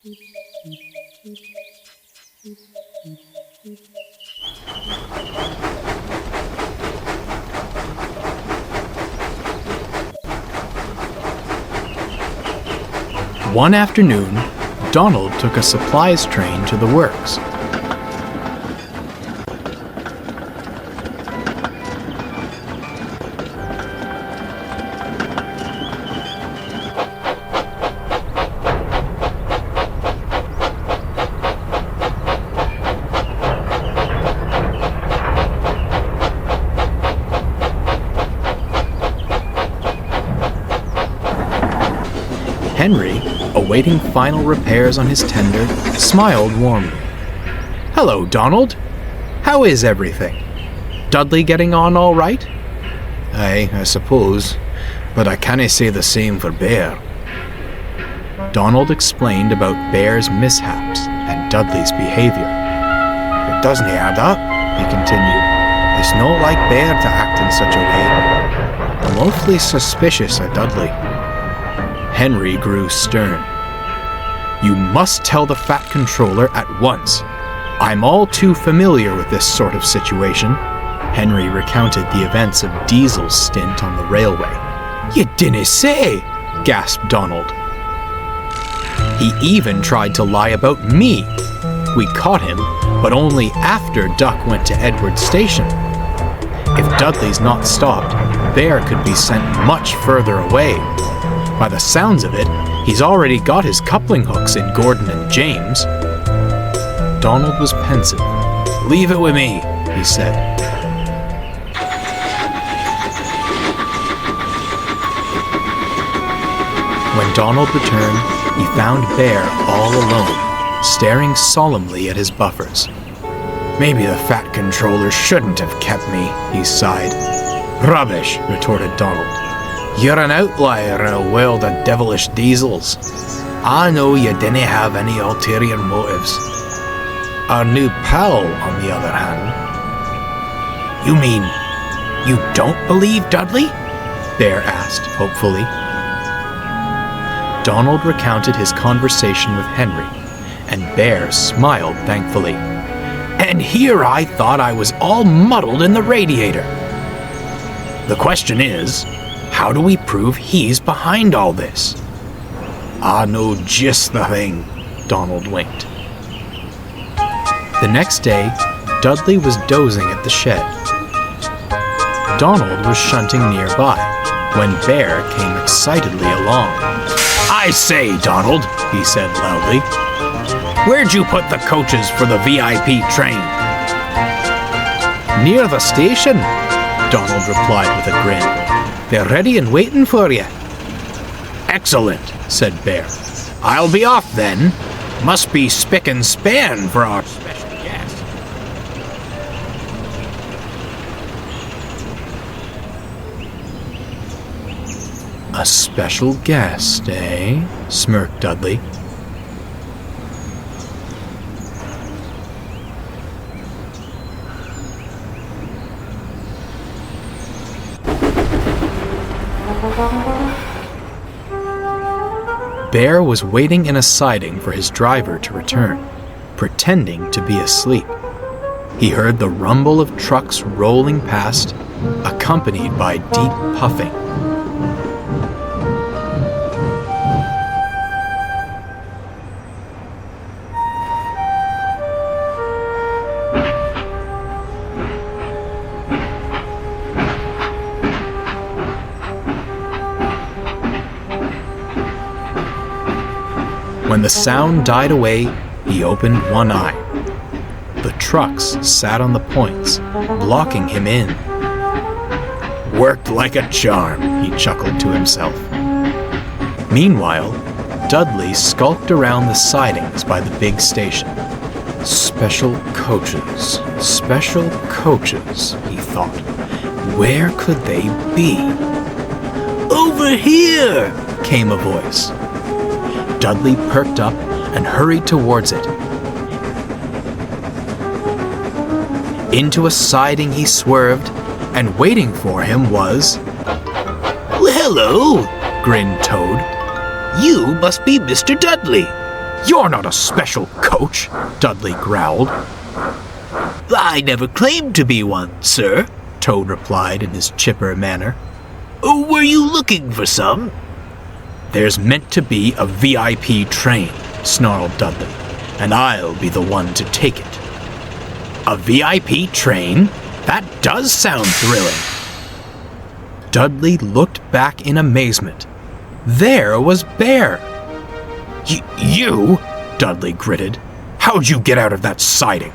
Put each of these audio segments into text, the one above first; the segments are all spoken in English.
One afternoon, Donald took a supplies train to the works. Henry, awaiting final repairs on his tender, smiled warmly. "Hello, Donald. How is everything? Dudley getting on all right?" "Aye, I suppose, but I canna say the same for Bear." Donald explained about Bear's mishaps and Dudley's behavior. "It doesn't add up," he continued. "It's not like Bear to act in such a way. I'm awfully suspicious of Dudley." Henry grew stern. "You must tell the Fat Controller at once. I'm all too familiar with this sort of situation." Henry recounted the events of Diesel's stint on the railway. "You dinna say!" gasped Donald. "He even tried to lie about me. We caught him, but only after Duck went to Edward Station. If Dudley's not stopped, Bear could be sent much further away. By the sounds of it, he's already got his coupling hooks in Gordon and James." Donald was pensive. "Leave it with me," he said. When Donald returned, he found Bear all alone, staring solemnly at his buffers. "Maybe the Fat Controller shouldn't have kept me," he sighed. "Rubbish," retorted Donald. "You're an outlier in a world of devilish diesels. I know you didn't have any ulterior motives. Our new pal, on the other hand..." "You mean you don't believe Dudley?" Bear asked hopefully. Donald recounted his conversation with Henry, and Bear smiled thankfully. "And here I thought I was all muddled in the radiator. The question is, how do we prove he's behind all this?" "I know just the thing," Donald winked. The next day, Dudley was dozing at the shed. Donald was shunting nearby when Bear came excitedly along. "I say, Donald," he said loudly, "where'd you put the coaches for the VIP train?" "Near the station," Donald replied with a grin. "They're ready and waiting for you." "Excellent," said Bear. "I'll be off then. Must be spick and span for our special guest." "A special guest, eh?" smirked Dudley. Bear was waiting in a siding for his driver to return, pretending to be asleep. He heard the rumble of trucks rolling past, accompanied by deep puffing. When the sound died away, he opened one eye. The trucks sat on the points, blocking him in. "Worked like a charm," he chuckled to himself. Meanwhile, Dudley skulked around the sidings by the big station. Special coaches, he thought. Where could they be? "Over here!" came a voice. Dudley perked up and hurried towards it. Into a siding he swerved, and waiting for him was... "Hello," grinned Toad. "You must be Mr. Dudley." You're not a special coach, Dudley growled. I never claimed to be one, sir, Toad replied in his chipper manner. Were you looking for some? There's meant to be a VIP train, snarled Dudley, and I'll be the one to take it. A VIP train? That does sound thrilling. Dudley looked back in amazement. There was Bear. You? Dudley gritted. How'd you get out of that siding?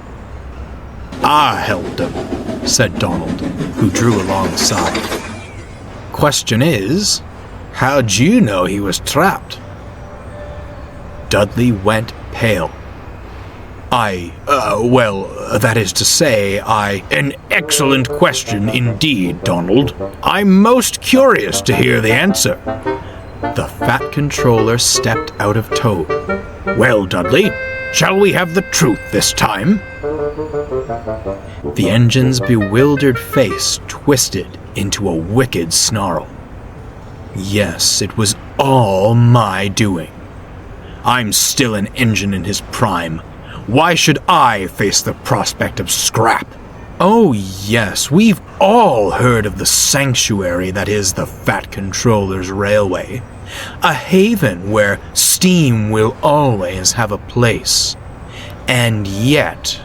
I helped him, said Donald, who drew alongside. Question is, how'd you know he was trapped? Dudley went pale. That is to say, An excellent question indeed, Donald. I'm most curious to hear the answer. The Fat Controller stepped out of Toad. Well, Dudley, shall we have the truth this time? The engine's bewildered face twisted into a wicked snarl. Yes, it was all my doing. I'm still an engine in his prime. Why should I face the prospect of scrap? Oh yes, we've all heard of the sanctuary that is the Fat Controller's Railway. A haven where steam will always have a place. And yet,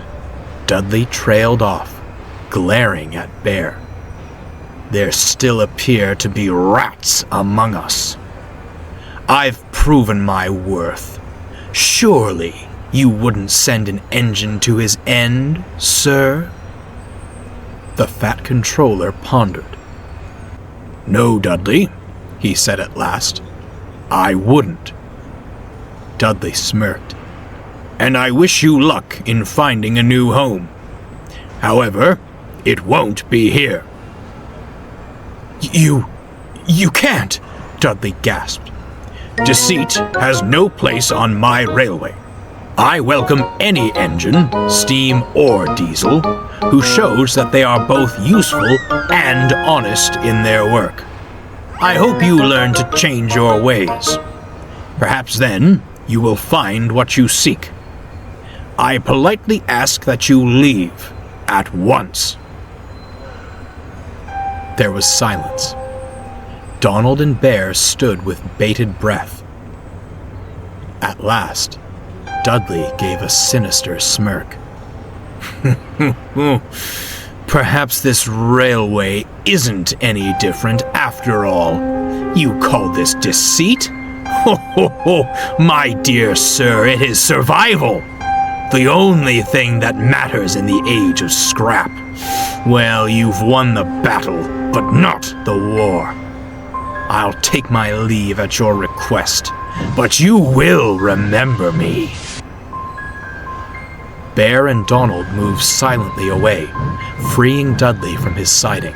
Dudley trailed off, glaring at Bear. There still appear to be rats among us. I've proven my worth. Surely you wouldn't send an engine to his end, sir? The Fat Controller pondered. No, Dudley, he said at last. I wouldn't. Dudley smirked. And I wish you luck in finding a new home. However, it won't be here. You can't, Dudley gasped. Deceit has no place on my railway. I welcome any engine, steam or diesel, who shows that they are both useful and honest in their work. I hope you learn to change your ways. Perhaps then you will find what you seek. I politely ask that you leave at once. There was silence. Donald and Bear stood with bated breath. At last, Dudley gave a sinister smirk. Perhaps this railway isn't any different after all. You call this deceit? My dear sir, it is survival. The only thing that matters in the age of scrap. Well, you've won the battle, but not the war. I'll take my leave at your request, but you will remember me. Bear and Donald moved silently away, freeing Dudley from his siding.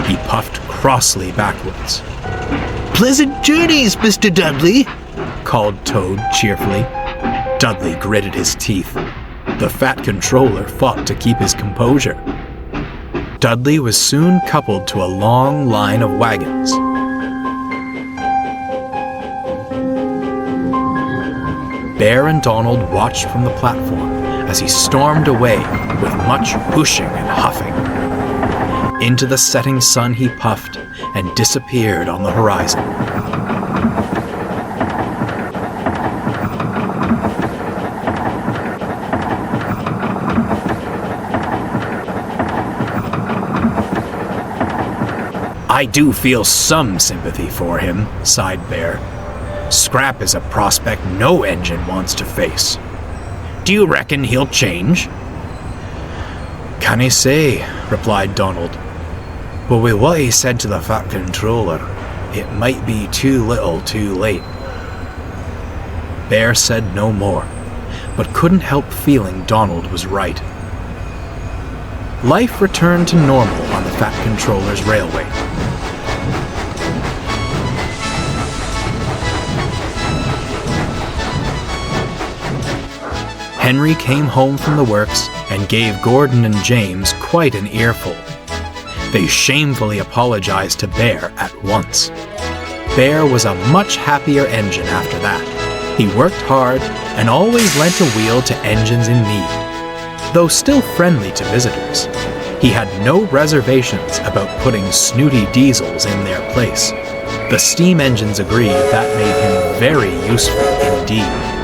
He puffed crossly backwards. Pleasant journeys, Mr. Dudley, called Toad cheerfully. Dudley gritted his teeth. The Fat Controller fought to keep his composure. Dudley was soon coupled to a long line of wagons. Bear and Donald watched from the platform as he stormed away with much pushing and huffing. Into the setting sun he puffed and disappeared on the horizon. I do feel some sympathy for him, sighed Bear. Scrap is a prospect no engine wants to face. Do you reckon he'll change? Can't say, replied Donald. But with what he said to the Fat Controller, it might be too little too late. Bear said no more, but couldn't help feeling Donald was right. Life returned to normal on the Fat Controller's railway. Henry came home from the works and gave Gordon and James quite an earful. They shamefully apologized to Bear at once. Bear was a much happier engine after that. He worked hard and always lent a wheel to engines in need. Though still friendly to visitors, he had no reservations about putting snooty diesels in their place. The steam engines agreed that made him very useful indeed.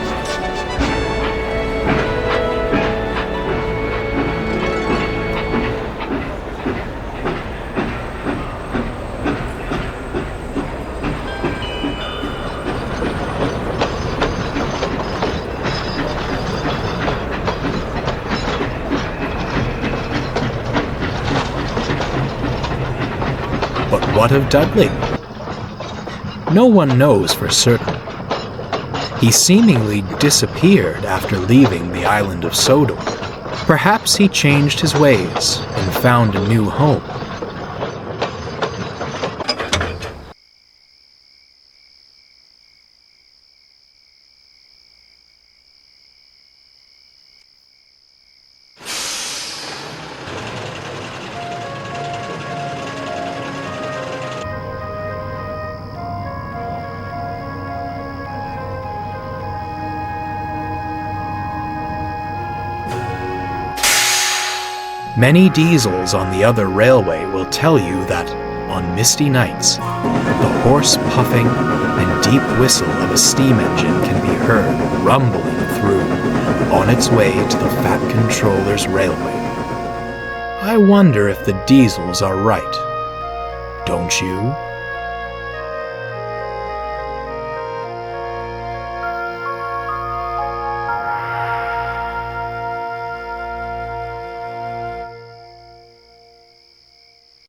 But what of Dudley? No one knows for certain. He seemingly disappeared after leaving the island of Sodor. Perhaps he changed his ways and found a new home. Many diesels on the other railway will tell you that, on misty nights, the hoarse puffing and deep whistle of a steam engine can be heard rumbling through, on its way to the Fat Controller's railway. I wonder if the diesels are right. Don't you?